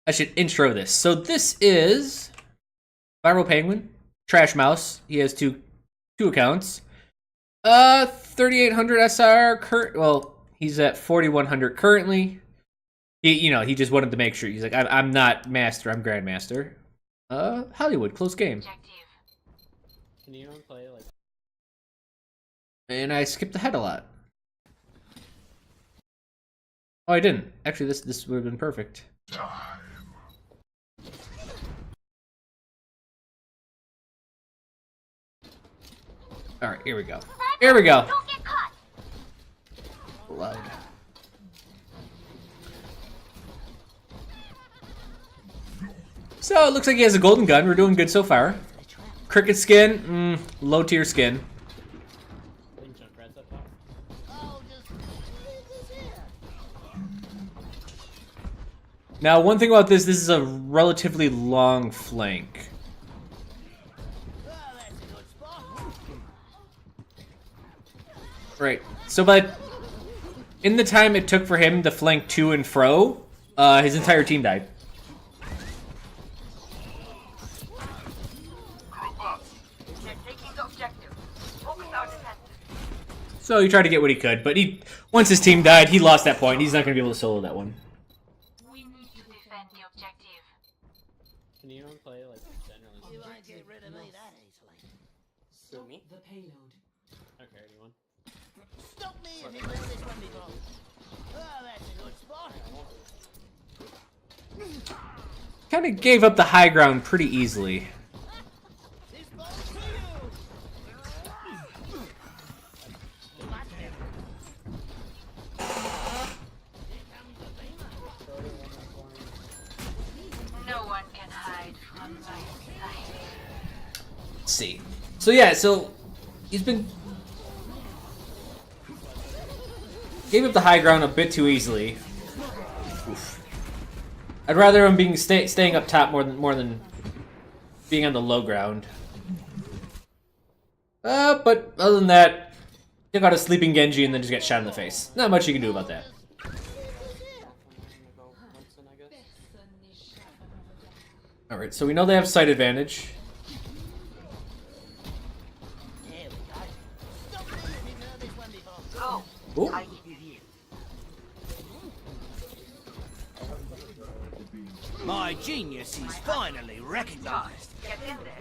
I should intro this. So this is Viral Penguin, Trashmouse. He has two accounts. 3800 SR well, he's at 4100 currently. He just wanted to make sure. He's like, I'm not master, I'm grandmaster. Hollywood, close game. Can you play like? And I skipped ahead a lot. Oh, I didn't. Actually, this would have been perfect. All right, here we go. Here we go. Loud. So it looks like he has a golden gun. We're doing good so far. Cricket skin, low tier skin. I think Junkrat's up top. Now, one thing about this is a relatively long flank. Right. So, but in the time it took for him to flank to and fro, his entire team died. So he tried to get what he could, but once his team died, he lost that point. He's not going to be able to solo that one. We need to defend the objective. Can you play like generally? You won't get rid of me that easily. Stop me? The payload. Okay, anyone? Stop me if you know this one before. Oh, that's a good spot. Kind of gave up the high ground pretty easily. This ball's for you. No one can hide from my sight. Let's see. So yeah, so he's been gave up the high ground a bit too easily. Oof. I'd rather him being staying up top more than being on the low ground. But other than that, took out a sleeping Genji and then just got shot in the face. Not much you can do about that. Alright, so we know they have sight advantage. Here we go. Stop me if you know this one before. Go. Ooh. I give you here. My genius is finally recognized. Get in there.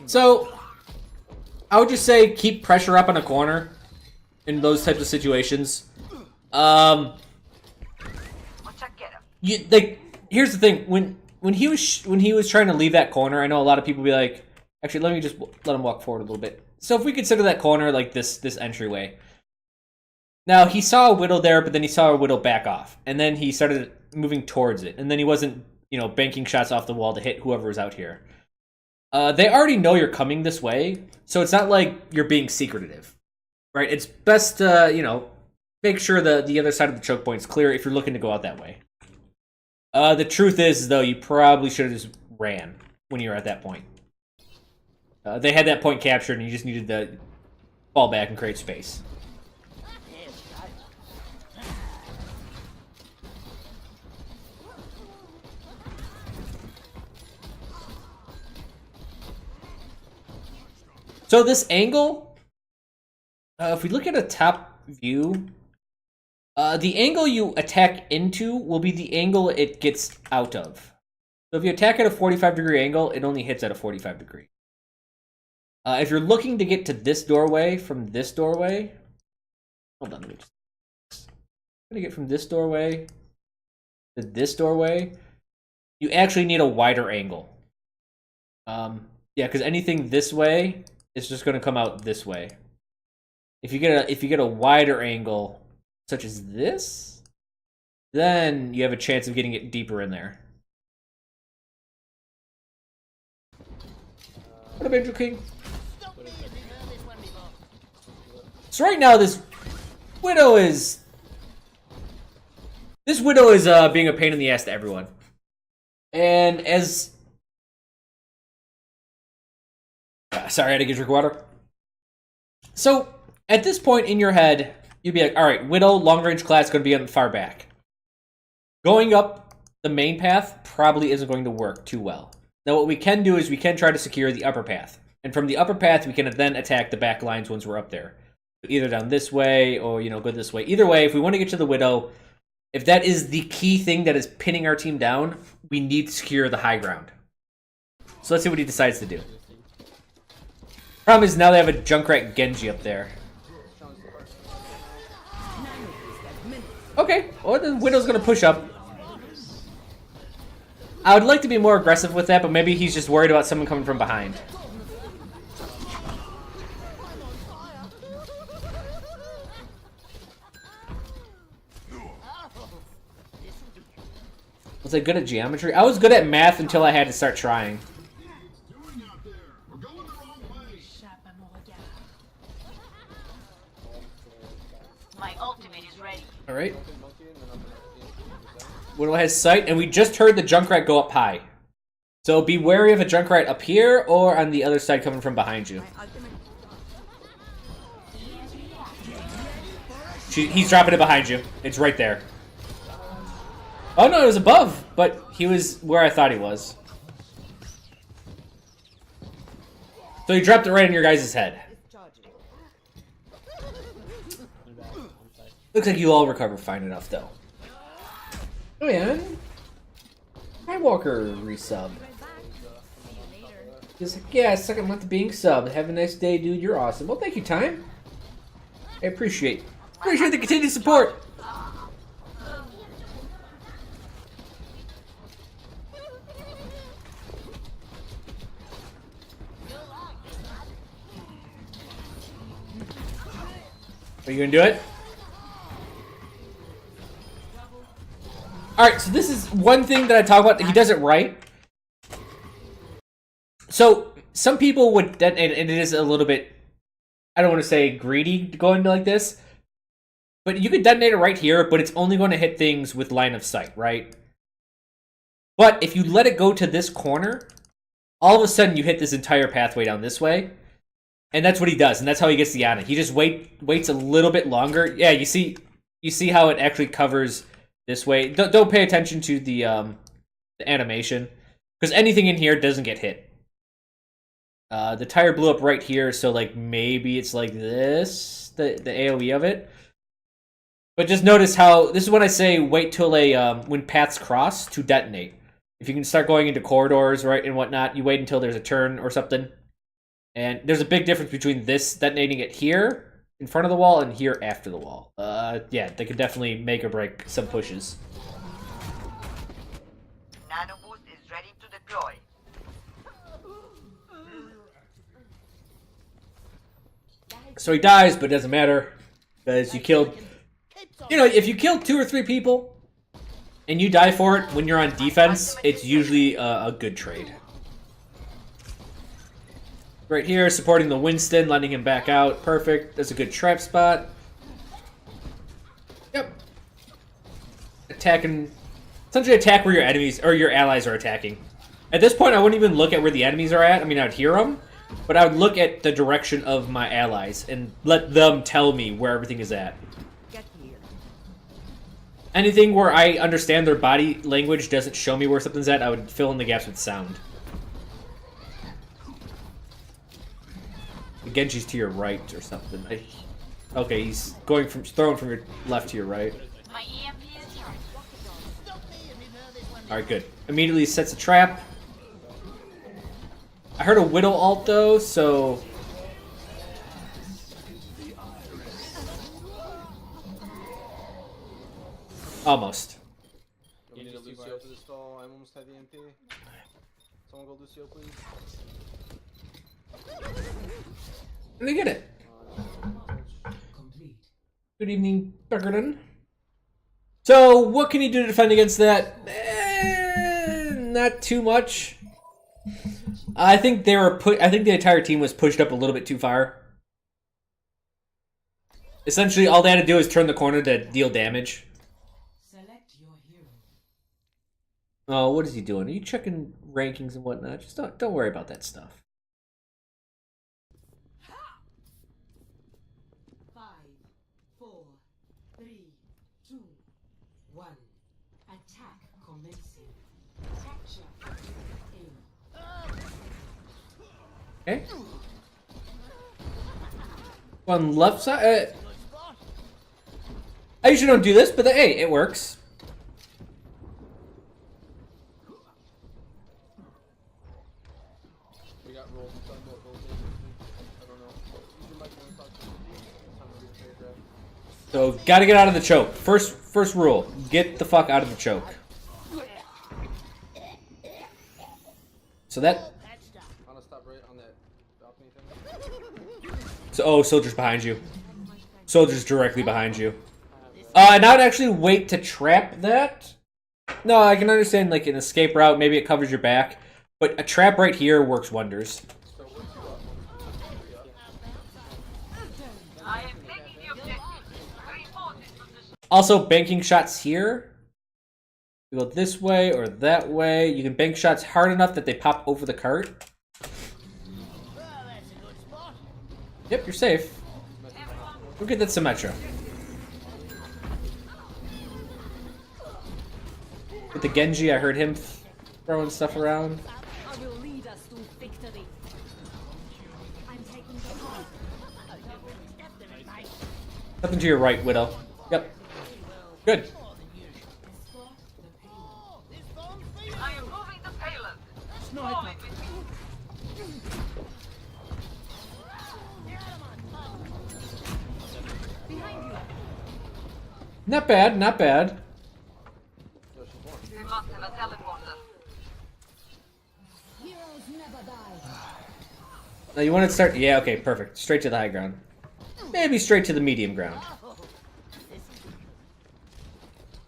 So, I would just say keep pressure up on a corner in those types of situations. Watch out, get him. Here's the thing: when he was trying to leave that corner, I know a lot of people be like, actually, let me just let him walk forward a little bit. So if we consider that corner like this entryway. Now he saw a Widow there, but then he saw a Widow back off, and then he started moving towards it, and then he wasn't, banking shots off the wall to hit whoever was out here. They already know you're coming this way, so it's not like you're being secretive, right? It's best to, make sure the other side of the choke point's clear if you're looking to go out that way. The truth is, though, you probably should have just ran when you were at that point. They had that point captured, and you just needed to fall back and create space. Here we go. So this angle, if we look at a top view, the angle you attack into will be the angle it gets out of. So if you attack at a 45-degree angle, it only hits at a 45-degree. If you're looking to get to this doorway from this doorway, hold on, let me just. I'm gonna get from this doorway to this doorway. You actually need a wider angle. Yeah, because anything this way is just gonna come out this way. If you get a wider angle, such as this, then you have a chance of getting it deeper in there. What up, Angel King? Stop me if you know this one before. So right now, this Widow is being a pain in the ass to everyone, and as sorry, I had to get a drink of water. So at this point in your head, you'd be like, all right, Widow, long range class, going to be on far back. going up the main path probably isn't going to work too well. Now what we can do is we can try to secure the upper path. And from the upper path, we can then attack the back lines once we're up there. Either down this way or, you know, go this way. Either way, if we want to get to the Widow, if that is the key thing that is pinning our team down, we need to secure the high ground. So let's see what he decides to do. Problem is now they have a Junkrat Genji up there. Okay, well the Widow's gonna push up. I would like to be more aggressive with that, but maybe he's just worried about someone coming from behind. Was I good at geometry? I was good at math until I had to start trying. My ultimate is ready. Alright. Widow has sight, and we just heard the Junkrat go up high. So be wary of a Junkrat up here or on the other side coming from behind you. He's dropping it behind you. It's right there. Oh no, it was above, but he was where I thought he was. So he dropped it right on your guys' head. Looks like you all recover fine enough, though. Oh yeah. Skywalker resub. He's like, yeah, second month of being subbed. Have a nice day, dude. You're awesome. Well, thank you, Time. I appreciate the continued support. Are you gonna do it? Alright, so this is one thing that I talk about that he does it right. So, some people would, and it is a little bit, I don't want to say greedy going like this, but you could detonate it right here, but it's only going to hit things with line of sight, right? But if you let it go to this corner, all of a sudden you hit this entire pathway down this way. And that's what he does, and that's how he gets the Ana. He just waits a little bit longer. Yeah, you see how it actually covers this way. Don't pay attention to the animation, because anything in here doesn't get hit. The tire blew up right here, so like maybe it's like this, the AOE of it. But just notice how this is when I say wait till when paths cross to detonate. If you can start going into corridors, right, and whatnot, you wait until there's a turn or something. And there's a big difference between this detonating it here in front of the wall and here after the wall. Yeah, they could definitely make or break some pushes. Nano boost is ready to deploy. So he dies, but it doesn't matter because you killed. You know, if you kill 2 or 3 people and you die for it when you're on defense, it's usually a good trade. Right here, supporting the Winston, letting him back out. Perfect. That's a good trap spot. Yep. Attacking. Essentially attack where your enemies, or your allies are attacking. At this point, I wouldn't even look at where the enemies are at. I mean, I'd hear them. But I would look at the direction of my allies and let them tell me where everything is at. Anything where I understand their body language doesn't show me where something's at, I would fill in the gaps with sound. The Genji's to your right or something. Okay, he's throwing from your left to your right. My EMP is charged. Alright, good. Immediately sets a trap. I heard a Widow ult though, so... Almost. You need a Lucio for this stall. I'm almost had the MP. Someone go Lucio, please. And they get it. Good evening, Beckerton. So, what can you do to defend against that? Not too much. I think I think the entire team was pushed up a little bit too far. Essentially, all they had to do is turn the corner to deal damage. Select your hero. Oh, what is he doing? Are you checking rankings and whatnot? Just don't worry about that stuff. 5, 4, 3, 2, 1. Attack. commencing. Capture. A. Okay. On left side. I usually don't do this, but hey, it works. We got rolls. We're talking about rolls. I don't know. Use your mic when we talk to you. It's time to read the paragraph. So gotta get out of the choke. First rule: get the fuck out of the choke. So that. I'm gonna stop right on that balcony thing. So soldiers behind you. Soldiers directly behind you. And I would actually wait to trap that. No, I can understand like an escape route. Maybe it covers your back, but a trap right here works wonders. So what's you up? I am taking the objective. Reinforce this position. Also, banking shots here. You go this way or that way. You can bank shots hard enough that they pop over the cart. Yep, you're safe. We'll get that Symmetra. With the Genji, I heard him throwing stuff around. I will lead us to victory. I'm taking the point. Nothing to your right, Widow. Yep. Good. I am moving the payload. Fall in with me. Behind you. Not bad, not bad. Yo, she's one. We must have a teleporter. Heroes never die. Now you want to start... Yeah, okay, perfect. Straight to the high ground. Maybe straight to the medium ground.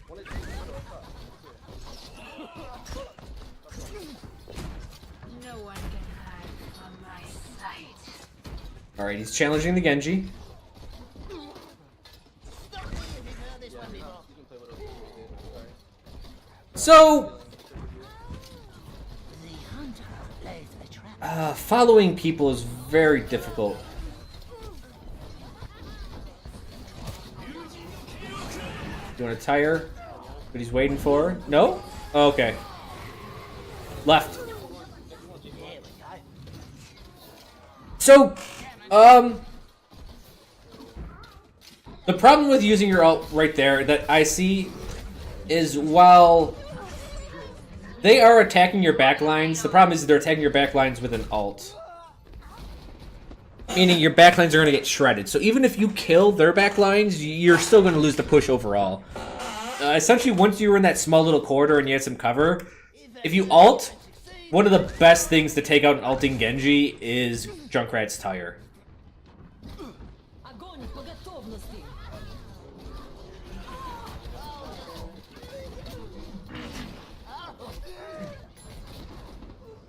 One of these is up top. No one can hide from my sight. Alright, he's challenging the Genji. You can play whatever you want. Sorry. So... The hunter lays the trap. following people is very difficult. You want to tire? What he's waiting for? No? Oh, okay. Left. So, the problem with using your ult right there that I see is while they are attacking your backlines, the problem is they're attacking your backlines with an ult. Meaning your backlines are going to get shredded. So even if you kill their backlines, you're still going to lose the push overall. Essentially, once you were in that small little corridor and you had some cover, if you ult, one of the best things to take out an ulting Genji is Junkrat's tire. Огонь по готовности.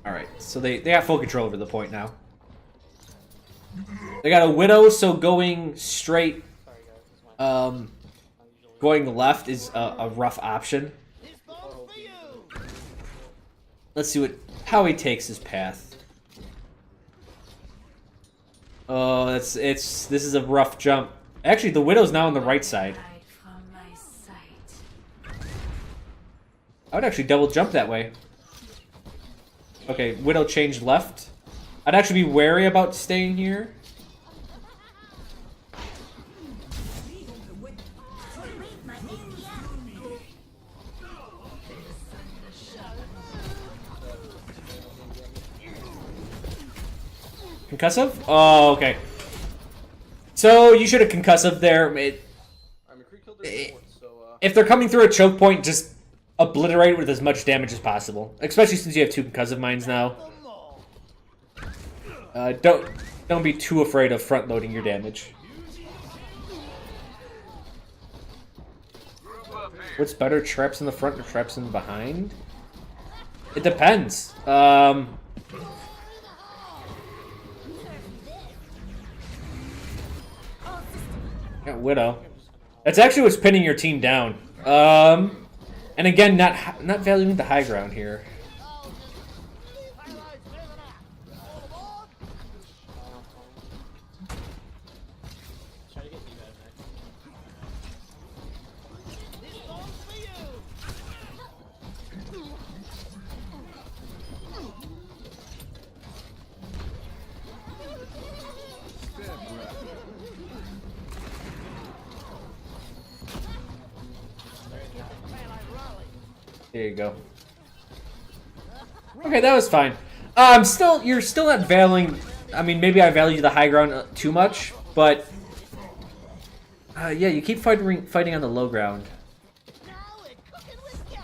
Alright, so they got full control over the point now. They got a Widow, so going straight, going left is a rough option. Let's see how he takes his path. Oh, this is a rough jump. Actually, the Widow's now on the right side. Hide from my sight. I would actually double jump that way. Okay, Widow changed left. I'd actually be wary about staying here. Concussive? Oh, okay. So you should have concussive there. I mean, Kree killed her once, so If they're coming through a choke point, just obliterate it with as much damage as possible. Especially since you have 2 concussive mines now. Don't be too afraid of front loading your damage. What's better, traps in the front or traps in the behind? It depends. Yeah, Widow. That's actually what's pinning your team down. And again, not valuing the high ground here. Try to get you guys next. There you go. Okay, that was fine. You're still not valuing. I mean, maybe I value the high ground too much, but yeah, you keep fighting on the low ground. Now we're cooking with gas.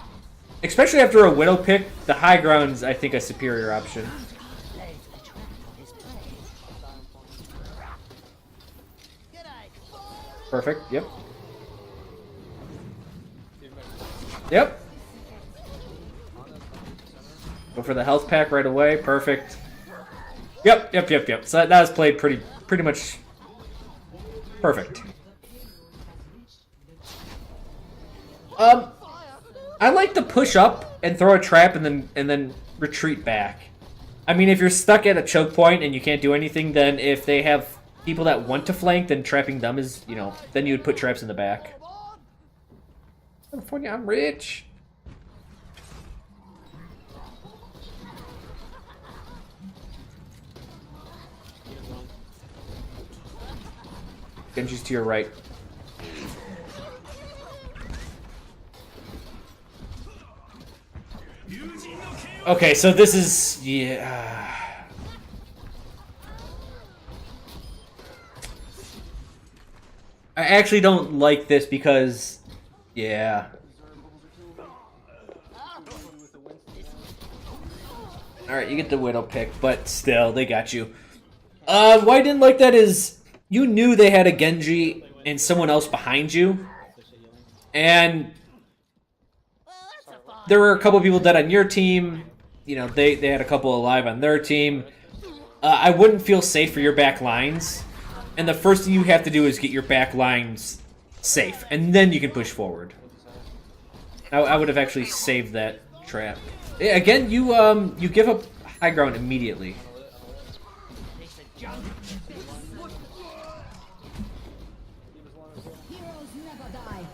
Especially after a Widow pick, the high ground's, I think, a superior option. Lays the trap for his prey. G'day. Perfect, yep. Yep. Go for the health pack right away, perfect. Yep. So that was played pretty much perfect. I like to push up and throw a trap and then retreat back. I mean, if you're stuck at a choke point and you can't do anything, then if they have people that want to flank, then trapping them is, you know, then you would put traps in the back. California, I'm rich. Genji's to your right. Okay, so this is... yeah. I actually don't like this because... yeah. Alright, you get the Widow pick, but still, they got you. Why I didn't like that is... you knew they had a Genji and someone else behind you. And... there were a couple people dead on your team. You know, they had a couple alive on their team. I wouldn't feel safe for your back lines. And the first thing you have to do is get your back lines safe. And then you can push forward. I would have actually saved that trap. Again, you give up high ground immediately. Heroes never die.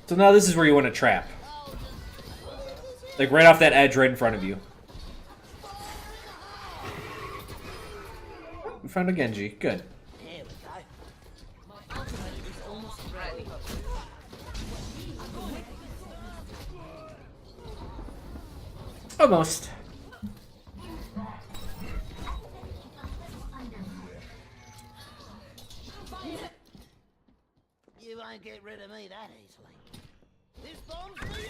So now this is where you want to trap. Like right off that edge right in front of you. We found a Genji. Good. Here we go. My ultimate is almost ready. Almost. You won't get rid of me that easily. This bomb's for you.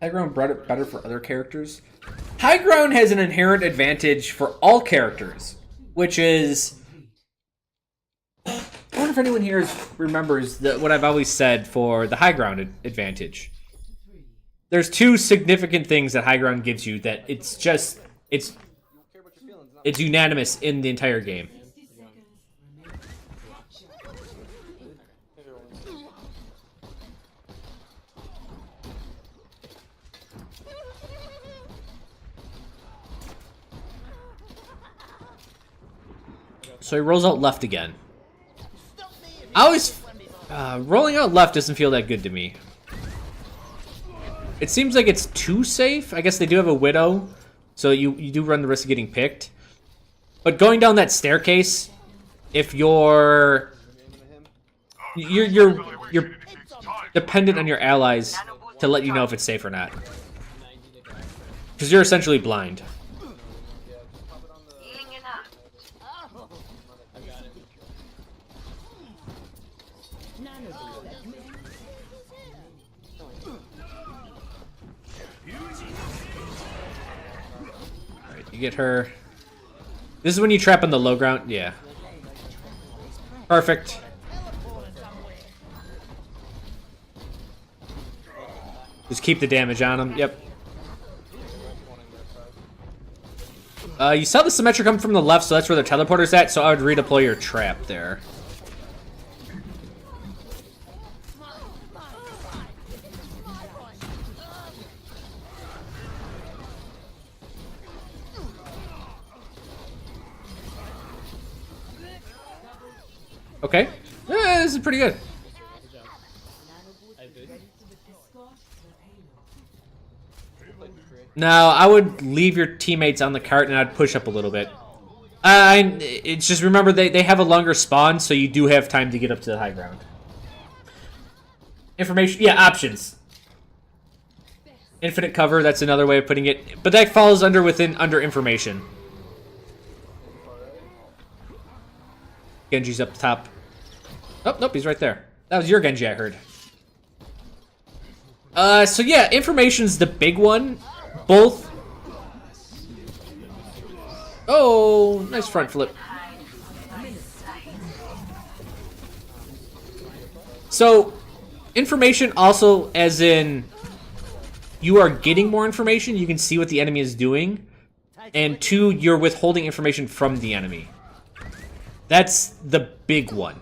High ground better for other characters. High ground has an inherent advantage for all characters, which is... I wonder if anyone here remembers what I've always said for the high ground advantage. There's two significant things that high ground gives you that it's unanimous in the entire game. So he rolls out left again. I always... rolling out left doesn't feel that good to me. It seems like it's too safe. I guess they do have a Widow, so you do run the risk of getting picked. But going down that staircase, if you're dependent on your allies to let you know if it's safe or not. Because you're essentially blind. Healing in hand. I got it. Alright, you get her. This is when you trap on the low ground. Yeah. Perfect. Just keep the damage on him. Yep. You saw the Symmetra come from the left, so that's where the teleporter's at, so I would redeploy your trap there. Okay. Yeah, this is pretty good. I did. Now, I would leave your teammates on the cart and I'd push up a little bit. It's just remember they have a longer spawn, so you do have time to get up to the high ground. Information, yeah, options. Infinite cover, that's another way of putting it. But that falls under information. Genji's up top. Oh, nope, he's right there. That was your Genji, I heard. So yeah, information's the big one. Both. Oh, nice front flip. So, information also, as in, you are getting more information, you can see what the enemy is doing, and 2, you're withholding information from the enemy. That's the big one.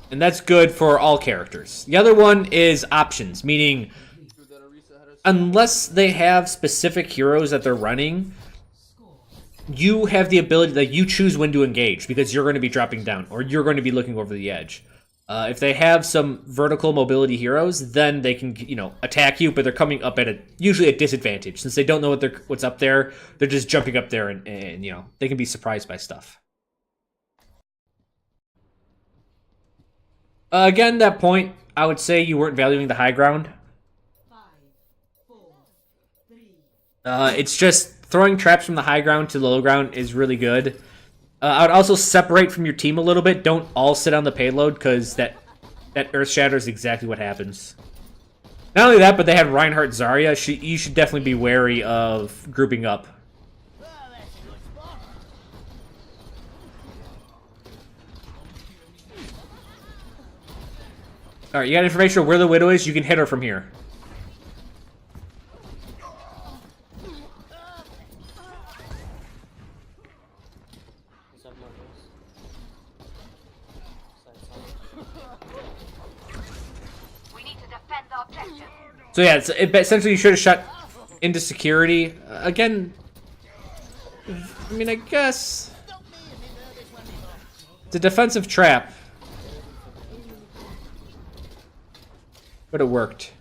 And that's good for all characters. The other one is options, meaning, unless they have specific heroes that they're running, you have the ability that you choose when to engage, because you're going to be dropping down, or you're going to be looking over the edge. If they have some vertical mobility heroes, then they can, you know, attack you, but they're coming up at usually a disadvantage. Since they don't know what's up there, they're just jumping up there and, you know, they can be surprised by stuff. Again, that point, I would say you weren't valuing the high ground. 5, 4, 3. It's just throwing traps from the high ground to the low ground is really good. I would also separate from your team a little bit. Don't all sit on the payload, because that Earth Shatter is exactly what happens. Not only that, but they have Reinhardt Zarya. You should definitely be wary of grouping up. Oh, that's a good spot. Alright, you got information on where the Widow is? You can hit her from here. Sub markers. We need to defend the objective. So yeah, essentially you should have shot into security. Again, I mean, I guess Stop me if you've heard this one before. it's a defensive trap. But it worked.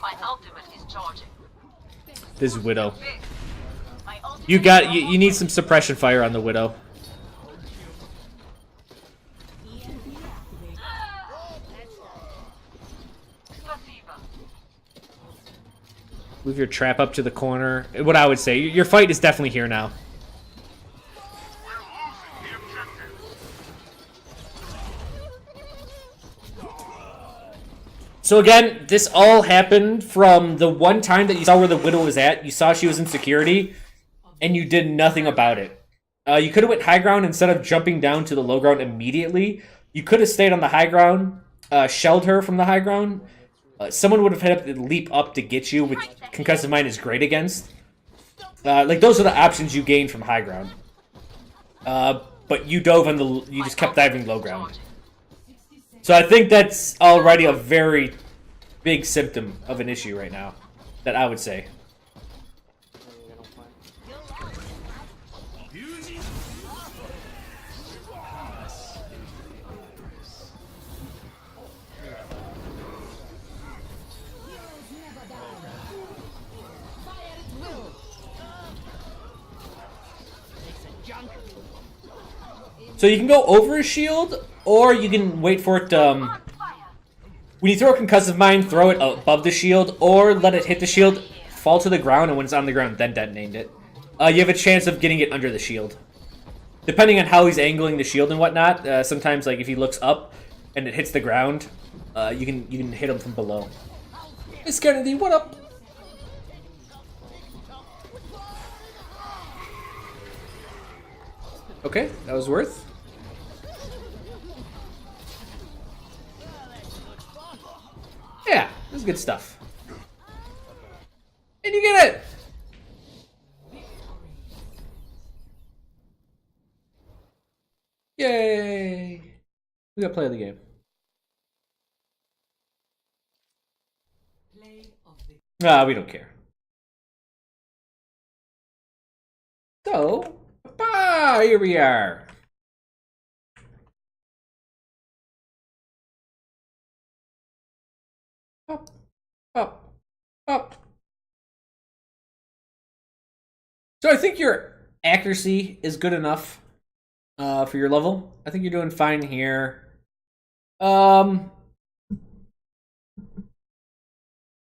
My ultimate is charging. This is Widow. My ultimate You need some suppression fire on the Widow. Move your trap up to the corner. What I would say, your fight is definitely here now. So again, this all happened from the one time that you saw where the Widow was at. You saw she was in security, and you did nothing about it. You could have went high ground instead of jumping down to the low ground immediately. You could have stayed on the high ground, shelled her from the high ground. Someone would have had to leap up to get you, which Concussive Mind is great against. Like, those are the options you gained from high ground. But you dove on you just kept diving low ground. So I think that's already a very big symptom of an issue right now, that I would say. So you can go over a shield, or you can wait for it to, when you throw a Concussive Mine, throw it above the shield, or let it hit the shield, fall to the ground, and when it's on the ground, then detonate it. You have a chance of getting it under the shield. Depending on how he's angling the shield and whatnot, sometimes, like, if he looks up and it hits the ground, you can hit him from below. Miss Kennedy, what up? Okay, that was worth. Yeah, this is good stuff. And you get it! Yay! We got play of the game. Ah, we don't care. So, here we are. Up, up, up. So I think your accuracy is good enough for your level. I think you're doing fine here.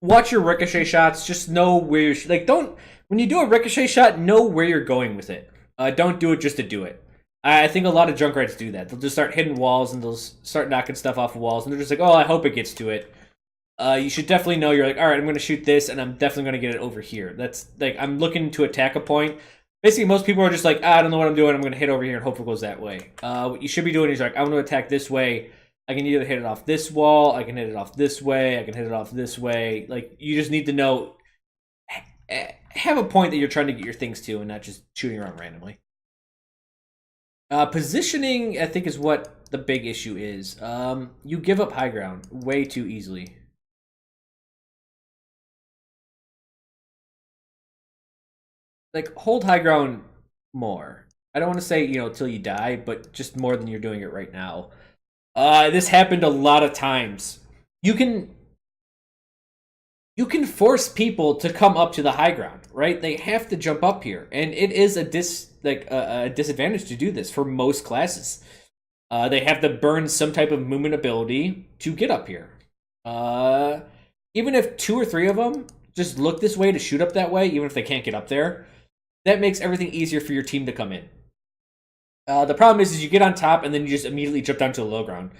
watch your ricochet shots. Just know where you're like. Don't when you do a ricochet shot, know where you're going with it. Don't do it just to do it. I think a lot of Junkrats do that. They'll just start hitting walls and they'll start knocking stuff off of walls, and they're just like, oh, I hope it gets to it. You should definitely know you're like, all right, I'm going to shoot this, and I'm definitely going to get it over here. That's like, I'm looking to attack a point. Basically, most people are just like, I don't know what I'm doing. I'm going to hit over here and hope it goes that way. What you should be doing is like, I want to attack this way. I can either hit it off this wall, I can hit it off this way, I can hit it off this way. Like, you just need to know, have a point that you're trying to get your things to, and not just shooting around randomly. Positioning, I think, is what the big issue is. You give up high ground way too easily. Like, hold high ground more. I don't want to say, you know, till you die, but just more than you're doing it right now. This happened a lot of times. You can force people to come up to the high ground, right? They have to jump up here, and it is a disadvantage to do this for most classes. They have to burn some type of movement ability to get up here. Even if 2 or 3 of them just look this way to shoot up that way, even if they can't get up there, that makes everything easier for your team to come in. The problem is you get on top and then you just immediately jump down to the low ground.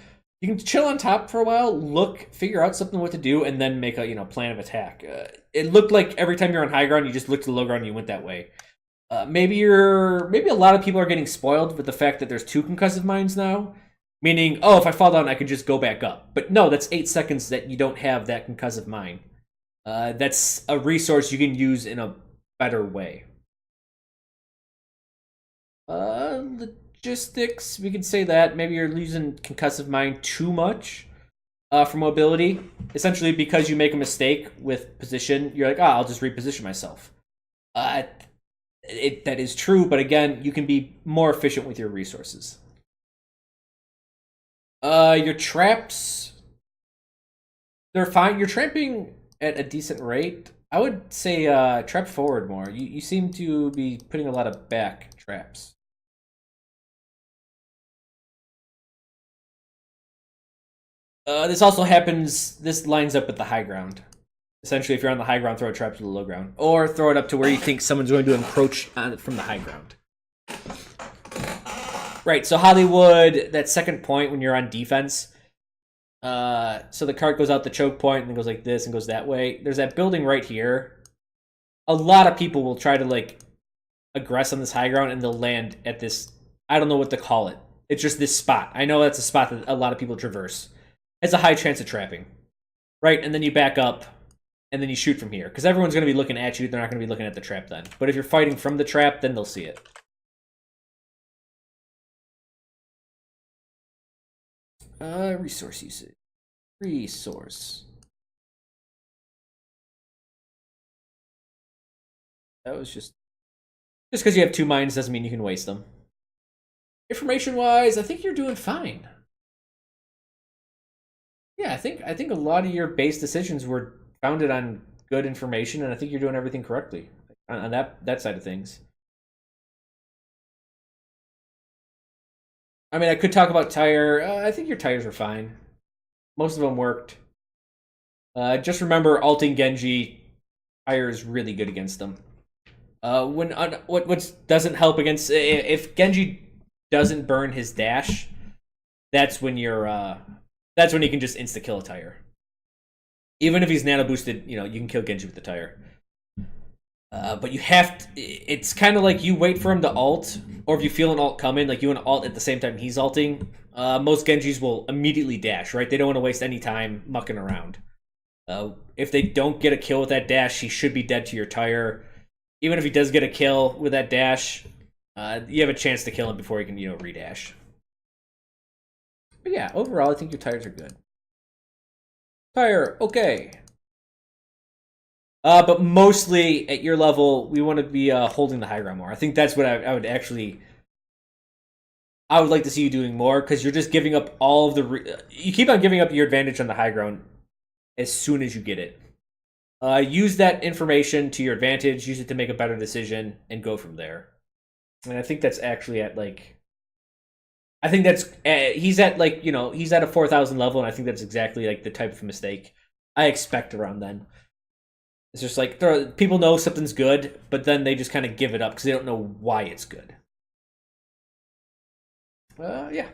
You can chill on top for a while, look, figure out something what to do, and then make a plan of attack. It looked like every time you're on high ground, you just looked to the low ground and you went that way. Maybe a lot of people are getting spoiled with the fact that there's 2 concussive mines now, meaning, oh, if I fall down, I can just go back up. But no, that's 8 seconds that you don't have that concussive mine. That's a resource you can use in a better way. Logistics, we can say that. Maybe you're using concussive mine too much for mobility. Essentially, because you make a mistake with position, you're like, I'll just reposition myself. That is true, but again, you can be more efficient with your resources. Your traps, they're fine. You're tramping at a decent rate. I would say trap forward more. You seem to be putting a lot of back traps. This also happens, this lines up with the high ground. Essentially, if you're on the high ground, throw a trap to the low ground. Or throw it up to where you think someone's going to encroach on it from the high ground. Right, so Hollywood, that second point when you're on defense. So the cart goes out the choke point and then goes like this and goes that way. There's that building right here. A lot of people will try to, like, aggress on this high ground and they'll land at this, I don't know what to call it. It's just this spot. I know that's a spot that a lot of people traverse. It's a high chance of trapping. Right, and then you back up, and then you shoot from here. Because everyone's going to be looking at you, they're not going to be looking at the trap then. But if you're fighting from the trap, then they'll see it. Resource usage. Resource. That was just because you have 2 mines doesn't mean you can waste them. Information-wise, I think you're doing fine. Yeah, I think a lot of your base decisions were founded on good information, and I think you're doing everything correctly on that side of things. I mean, I could talk about tire. I think your tires are fine. Most of them worked. Just remember, ulting Genji, tire is really good against them. What doesn't help against, if Genji doesn't burn his dash, that's when you're that's when you can just insta kill a tire. Even if he's nano boosted, you can kill Genji with the tire. But you have to, it's kind of like you wait for him to ult, or if you feel an ult coming, like you want to ult at the same time he's ulting, most Genjis will immediately dash, right? They don't want to waste any time mucking around. If they don't get a kill with that dash, he should be dead to your tire. Even if he does get a kill with that dash, you have a chance to kill him before he can, redash. But yeah, overall, I think your tires are good. Tire, okay. But mostly, at your level, we want to be holding the high ground more. I think that's what I would actually... I would like to see you doing more, because you're just giving up all of the... You keep on giving up your advantage on the high ground as soon as you get it. Use that information to your advantage, use it to make a better decision, and go from there. And I think that's actually at, like... I think that's... he's at, like, he's at a 4,000 level, and I think that's exactly, like, the type of mistake I expect around then. It's just like people know something's good, but then they just kind of give it up because they don't know why it's good. Yeah.